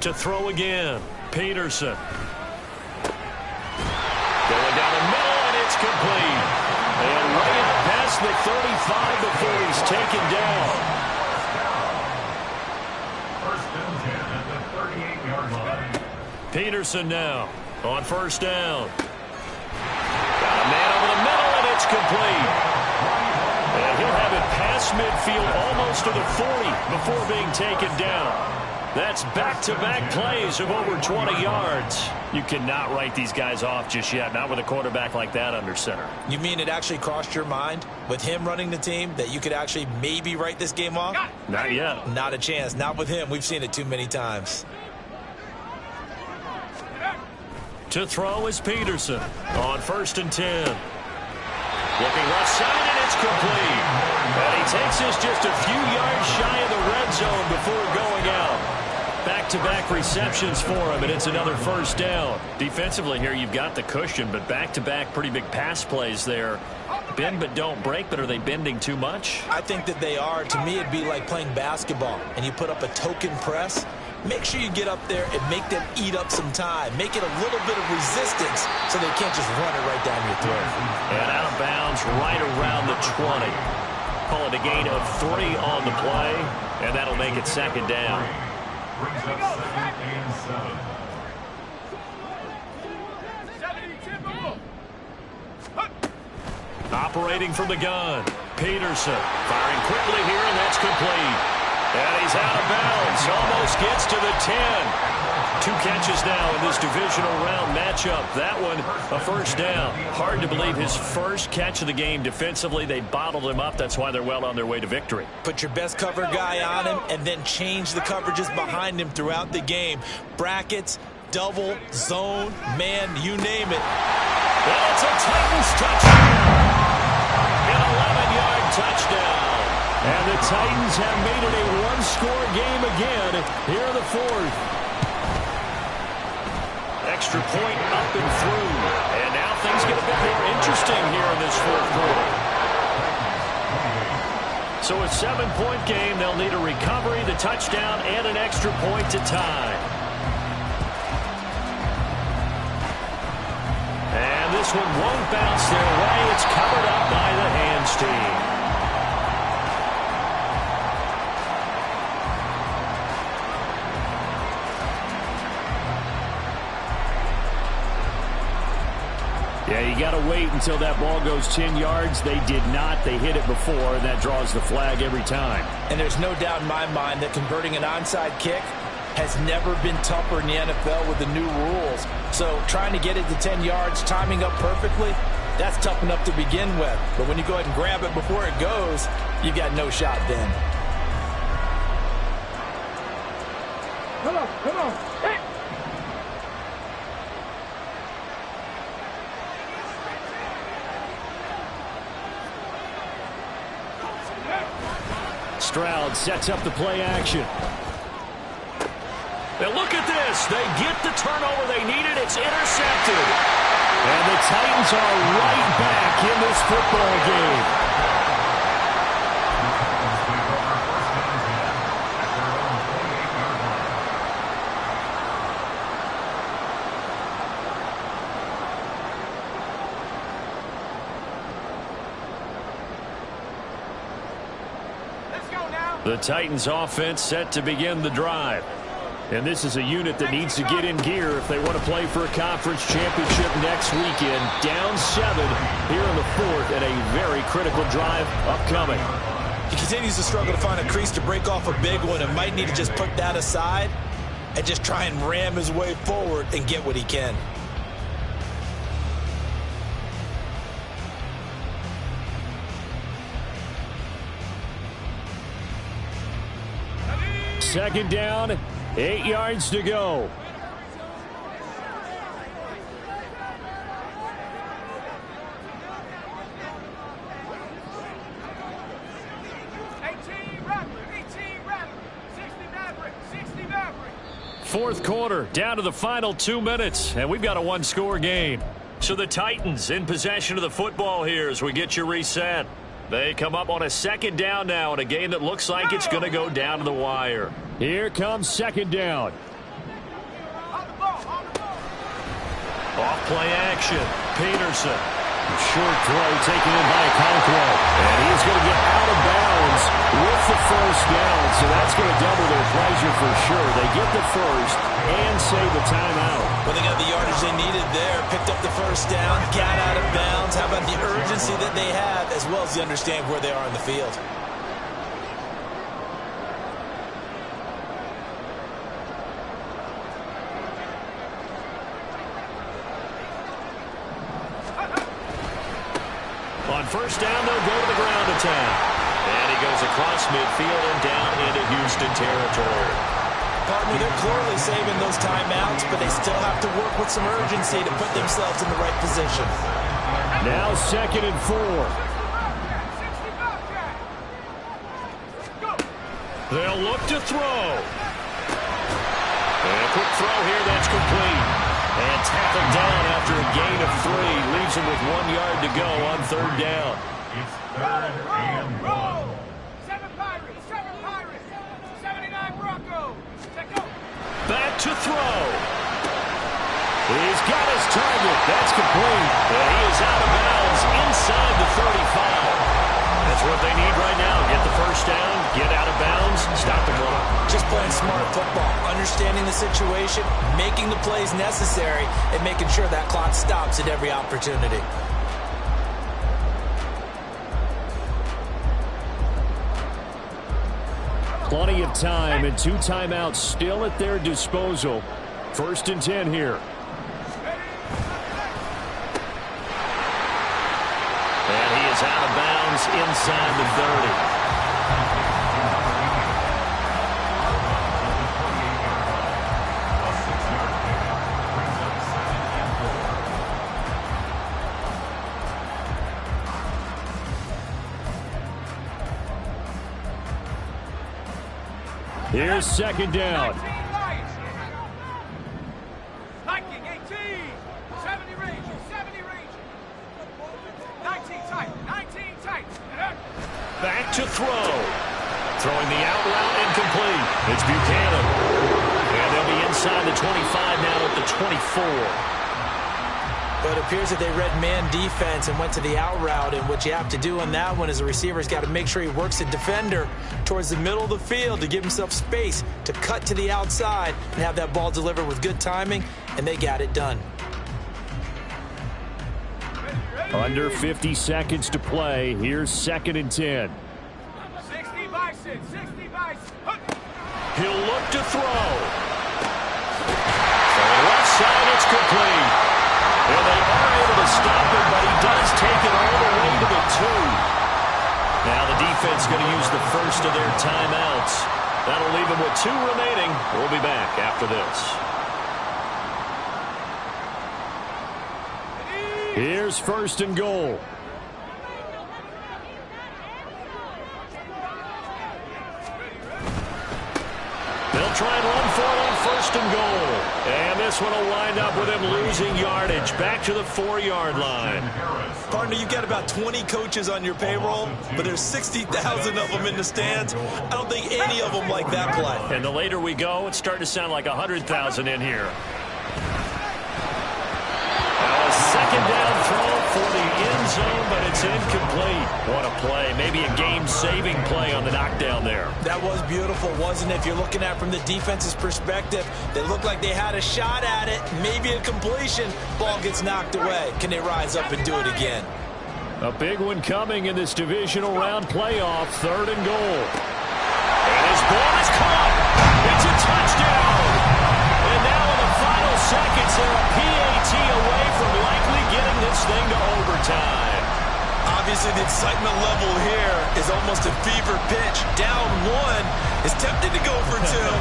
To throw again, Peterson. Going down the middle, and it's complete. And way out past the 35 before he's taken down. First and 10 at the 38-yard line. Peterson now on first down. Got a man over the middle, and it's complete. And he'll have it past midfield almost to the 40 before being taken down. That's back-to-back plays of over 20 yards. You cannot write these guys off just yet, not with a quarterback like that under center. You mean it actually crossed your mind with him running the team that you could actually maybe write this game off? Not yet. Not a chance. Not with him. We've seen it too many times. To throw is Peterson on 1st and 10. Looking left side, and it's complete. And he takes us just a few yards shy of the red zone before going out. Back-to-back receptions for him, and it's another first down. Defensively here, you've got the cushion, but back-to-back pretty big pass plays there. Bend but don't break, but are they bending too much? I think that they are. To me, it'd be like playing basketball, and you put up a token press. Make sure you get up there and make them eat up some time. Make it a little bit of resistance so they can't just run it right down your throat. And out of bounds right around the 20. Call it a gain of 3 on the play, and that'll make it 2nd down. Brings up 2nd and 7. Operating from the gun, Peterson firing quickly here, and that's complete. And he's out of bounds, almost gets to the 10. 2 catches now in this divisional round matchup. That one, a first down. Hard to believe his first catch of the game defensively. They bottled him up. That's why they're well on their way to victory. Put your best cover guy on him and then change the coverages behind him throughout the game. Brackets, double, zone, man, you name it. Well, it's a Titans touchdown. An 11-yard touchdown. And the Titans have made it a one-score game again here in the 4th. Extra point up and through. And now things get a bit more interesting here in this 4th quarter. So a 7-point game. They'll need a recovery, the touchdown, and an extra point to tie. And this one won't bounce their way. It's covered up by the hands team. Yeah, you got to wait until that ball goes 10 yards. They did not. They hit it before, and that draws the flag every time. And there's no doubt in my mind that converting an onside kick has never been tougher in the NFL with the new rules. So trying to get it to 10 yards, timing up perfectly, that's tough enough to begin with. But when you go ahead and grab it before it goes, you got no shot then. Come on, come on. Hey. Stroud sets up the play action. Now look at this. They get the turnover they needed. It's intercepted. And the Titans are right back in this football game. The Titans offense set to begin the drive. And this is a unit that needs to get in gear if they want to play for a conference championship next weekend. Down 7 here in the 4th and a very critical drive upcoming. He continues to struggle to find a crease to break off a big one and might need to just put that aside and just try and ram his way forward and get what he can. Second down, 8 yards to go. Fourth quarter, down to the final 2 minutes, and we've got a one-score game. So the Titans in possession of the football here as we get you reset. They come up on a second down now in a game that looks like it's going to go down to the wire. Here comes second down. Off play action. Peterson. Short throw taken in by Okonkwo. And he's going to get out of bounds with the first down. So that's going to double their pleasure for sure. They get the first and save the timeout. Well, they got the yardage they needed there. Picked up the first down, got out of bounds. How about the urgency that they have as well as they understand where they are in the field? On first down, they'll go to the ground attack. And he goes across midfield and down into Houston territory. Partner, they're clearly saving those timeouts, but they still have to work with some urgency to put themselves in the right position. Now second and 4. They'll look to throw. And a quick throw here, that's complete. And tackled down after a gain of 3. Leaves him with 1 yard to go on third down. It's third and 1. 7 Pirates, 79 Broncos. Back to throw. He's got his target. That's complete. And he is out of bounds inside the 35. That's what they need right now. Get the first down, get out of bounds, stop the clock. Just playing smart football, understanding the situation, making the plays necessary, and making sure that clock stops at every opportunity. Plenty of time and 2 timeouts still at their disposal. First and 10 here. And he is out of bounds inside the 30. Here's second down. 19 Viking 18. 70 range. 19 tight. Back to throw. Throwing the out route incomplete. It's Buchanan. And they'll be inside the 25 now at the 24. But it appears that they read man defense and went to the out route, and what you have to do on that one is the receiver's got to make sure he works the defender towards the middle of the field to give himself space to cut to the outside and have that ball delivered with good timing, and they got it done. Under 50 seconds to play. Here's second and 10. 60 Bison. He'll look to throw. On the left side, it's complete. And they are able to stop him, but he does take it all the way to the 2. Now the defense going to use the first of their timeouts. That'll leave them with 2 remaining. We'll be back after this. Here's first and goal. They'll try and run for it on first and goal. And this one will wind up with him losing yardage back to the 4-yard line. Partner, you've got about 20 coaches on your payroll, but there's 60,000 of them in the stands. I don't think any of them like that play. And the later we go, it's starting to sound like 100,000 in here. Now a second down throw for the end zone, but it's incomplete. What a play. Maybe a game-saving play on the knockdown there. That was beautiful, wasn't it? If you're looking at it from the defense's perspective, they looked like they had a shot at it, maybe a completion. Ball gets knocked away. Can they rise up and do it again? A big one coming in this divisional round playoff. Third and goal. And his ball is caught. It's a touchdown. And now in the final seconds, they're a PAT away from likely getting this thing to overtime. Obviously, the excitement level here is almost a fever pitch. Down 1, It's tempting to go for two.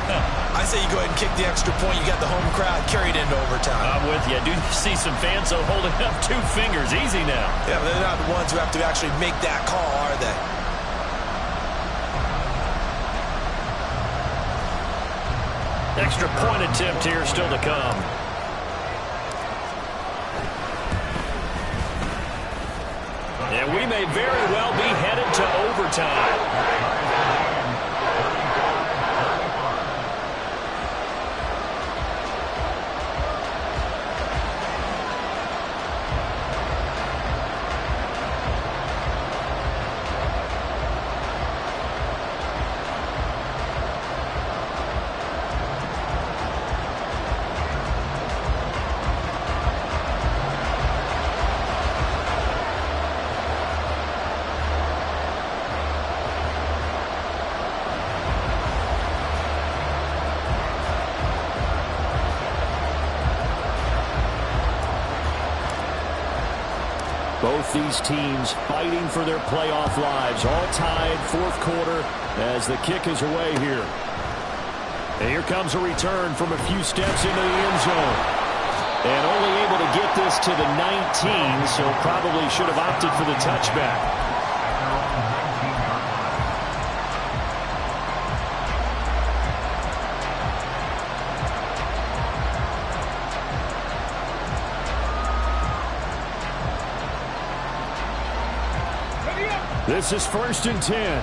I say you go ahead and kick the extra point. You got the home crowd carried into overtime. I'm with you. I do see some fans holding up 2 fingers. Easy now. Yeah, but they're not the ones who have to actually make that call, are they? Extra point attempt here still to come. And we may very well be headed to overtime. Both these teams fighting for their playoff lives. All tied, 4th quarter as the kick is away here. And here comes a return from a few steps into the end zone. And only able to get this to the 19, so probably should have opted for the touchback. This is 1st and 10.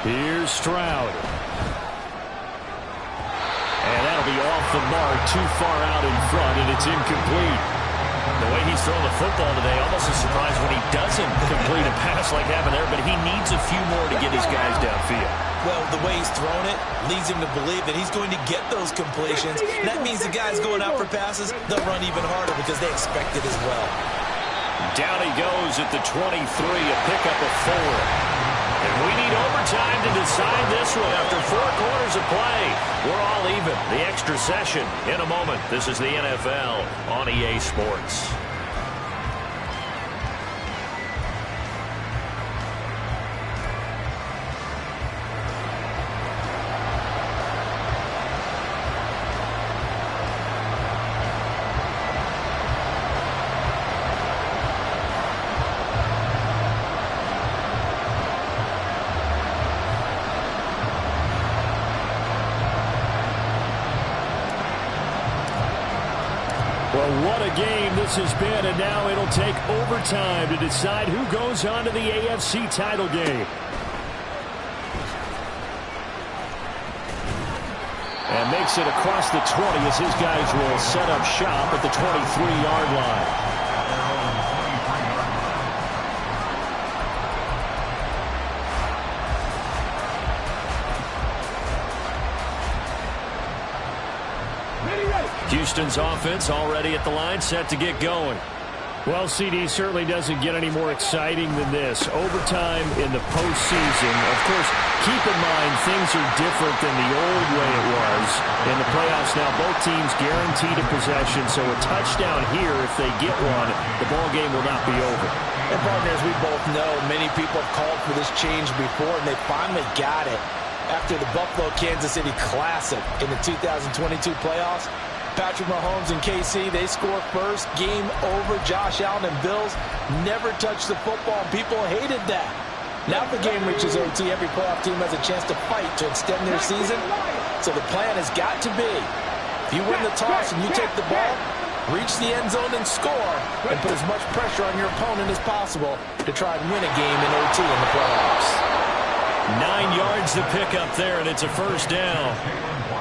Here's Stroud. And that'll be off the mark, too far out in front, and it's incomplete. The way he's throwing the football today, almost a surprise when he doesn't complete a pass like happened there, but he needs a few more to get his guys downfield. Well, the way he's thrown it leads him to believe that he's going to get those completions. And that means the guys going out for passes, they'll run even harder because they expect it as well. Down he goes at the 23, a pickup of 4. And we need overtime to decide this one after 4 quarters of play. We're all even. The extra session in a moment. This is the NFL on EA Sports. Well, what a game this has been, and now it'll take overtime to decide who goes on to the AFC title game. And makes it across the 20 as his guys will set up shop at the 23-yard line. Houston's offense already at the line, set to get going. Well, CD certainly doesn't get any more exciting than this. Overtime in the postseason. Of course, keep in mind things are different than the old way it was. In the playoffs now, both teams guaranteed a possession, so a touchdown here, if they get one, the ball game will not be over. And partner, as we both know, many people have called for this change before, and they finally got it. After the Buffalo-Kansas City Classic in the 2022 playoffs, Patrick Mahomes and KC, they score first. Game over. Josh Allen and Bills never touched the football, and people hated that. Now if the game reaches OT, every playoff team has a chance to fight to extend their season. So the plan has got to be, if you win the toss and you take the ball, reach the end zone and score, and put as much pressure on your opponent as possible to try and win a game in OT in the playoffs. 9 yards to pick up there, and it's a first down.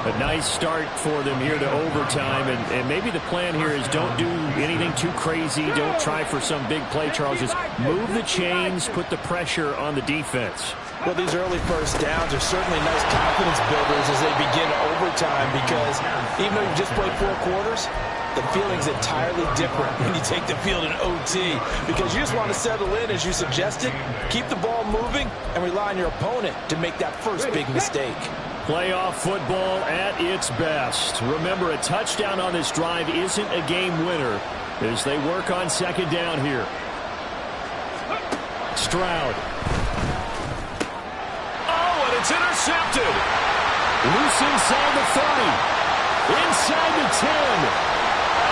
A nice start for them here to overtime, and maybe the plan here is don't do anything too crazy. Don't try for some big play, Charles. Just move the chains, put the pressure on the defense. Well, these early first downs are certainly nice confidence builders as they begin overtime, because even though you've just played 4 quarters, the feeling's entirely different when you take the field in OT, because you just want to settle in, as you suggested, keep the ball moving, and rely on your opponent to make that first big mistake. Playoff football at its best. Remember, a touchdown on this drive isn't a game winner as they work on second down here. Stroud. Oh, and it's intercepted. Loose inside the 30. Inside the 10.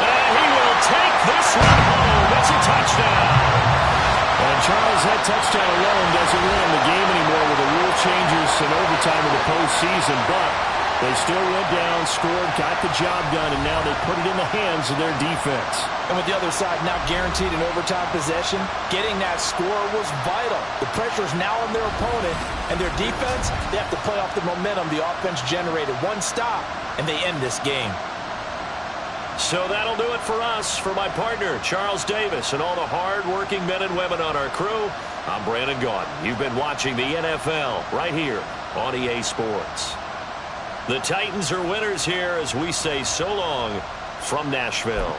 And he will take this one home. It's a touchdown. And Charles, that touchdown alone doesn't win the game anymore with the rule changes and overtime in the postseason, but they still went down, scored, got the job done, and now they put it in the hands of their defense. And with the other side now guaranteed an overtime possession, getting that score was vital. The pressure is now on their opponent, and their defense, they have to play off the momentum the offense generated. One stop, and they end this game. So that'll do it for us. For my partner, Charles Davis, and all the hard-working men and women on our crew, I'm Brandon Gaudin. You've been watching the NFL right here on EA Sports. The Titans are winners here as we say so long from Nashville.